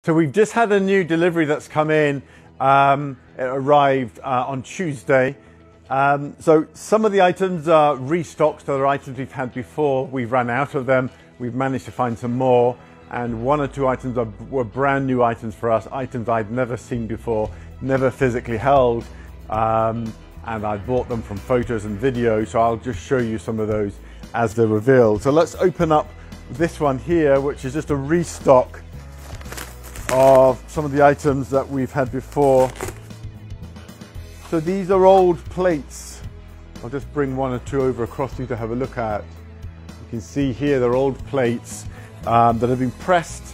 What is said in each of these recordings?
So we've just had a new delivery that's come in. It arrived on Tuesday. So some of the items are restocks, so they're items we've had before. We've run out of them. We've managed to find some more. And one or two items were brand new items for us, items I'd never seen before, never physically held. And I bought them from photos and videos, so I'll just show you some of those as they're revealed. So let's open up this one here, which is just a restock of some of the items that we've had before. So these are old plates. I'll just bring one or two over across to you to have a look at. You can see here they're old plates that have been pressed,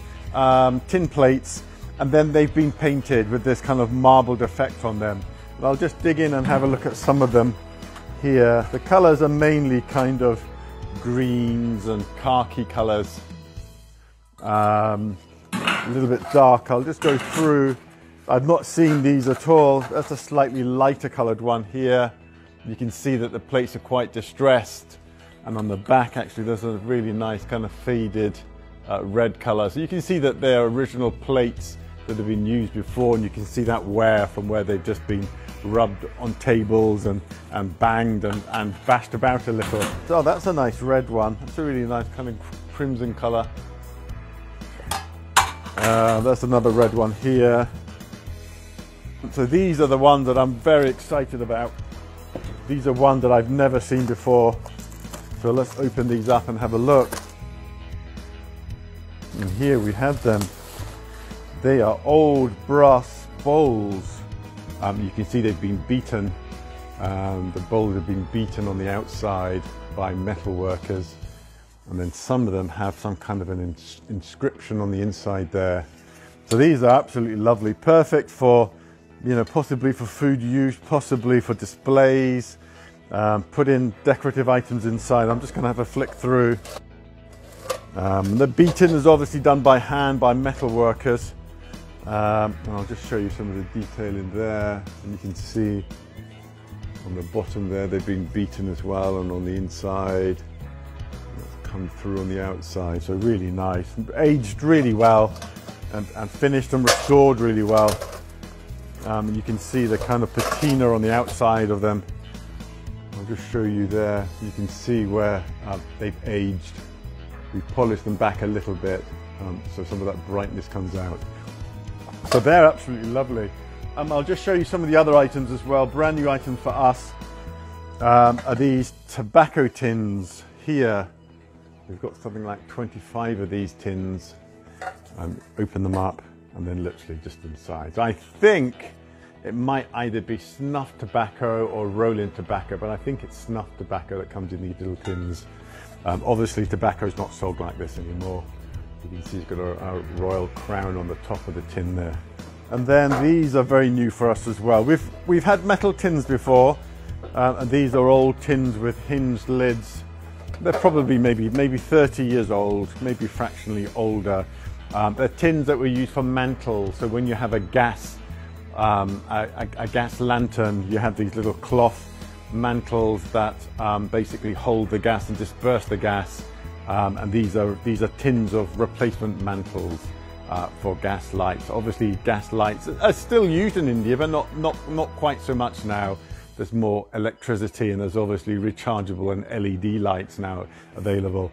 tin plates, and then they've been painted with this kind of marbled effect on them. And I'll just dig in and have a look at some of them here. The colors are mainly kind of greens and khaki colors. A little bit dark. I'll just go through. I've not seen these at all. That's a slightly lighter colored one here. You can see that the plates are quite distressed, and on the back actually there's a really nice kind of faded red color. So you can see that they're original plates that have been used before, and you can see that wear from where they've just been rubbed on tables and banged and bashed about a little. So that's a nice red one. That's a really nice kind of crimson color. That's another red one here. So these are the ones that I'm very excited about. These are ones that I've never seen before. So let's open these up and have a look. And here we have them. They are old brass bowls. You can see they've been beaten. The bowls have been beaten on the outside by metal workers. And then some of them have some kind of an inscription on the inside there. So these are absolutely lovely, perfect for, you know, possibly for food use, possibly for displays, put in decorative items inside. I'm just going to have a flick through. The beating is obviously done by hand by metal workers. And I'll just show you some of the detail in there, and you can see on the bottom there they've been beaten as well, and on the inside come through on the outside. So really nice, aged really well, and finished and restored really well. You can see the kind of patina on the outside of them. I'll just show you there. You can see where they've aged. We polished them back a little bit, so some of that brightness comes out. So they're absolutely lovely. I'll just show you some of the other items as well. Brand new items for us are these tobacco tins here. We've got something like 25 of these tins. Open them up, and then literally just inside. So I think it might either be snuff tobacco or roll-in tobacco, but I think it's snuff tobacco that comes in these little tins. Obviously tobacco is not sold like this anymore. You can see it's got a royal crown on the top of the tin there. And then these are very new for us as well. We've had metal tins before, and these are old tins with hinged lids. They're probably maybe 30 years old, maybe fractionally older. They're tins that were used for mantles. So when you have a gas lantern, you have these little cloth mantles that basically hold the gas and disperse the gas. And these are tins of replacement mantles for gas lights. Obviously, gas lights are still used in India, but not quite so much now. There's more electricity, and there's obviously rechargeable and LED lights now available.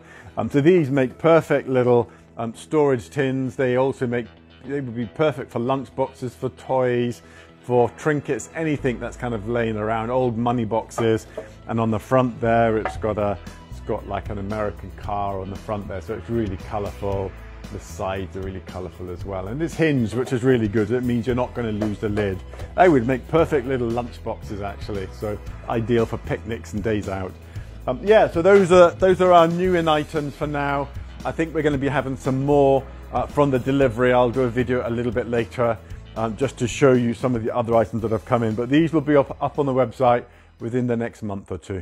So these make perfect little storage tins. They would be perfect for lunch boxes, for toys, for trinkets, anything that's kind of laying around, old money boxes. And on the front there, it's got like an American car on the front there, so it's really colourful. The sides are really colourful as well, and it's hinged, which is really good. It means you're not going to lose the lid. They would make perfect little lunch boxes actually, so ideal for picnics and days out. Yeah, so those are our new in items for now. I think we're going to be having some more from the delivery. I'll do a video a little bit later just to show you some of the other items that have come in, but these will be up on the website within the next month or two.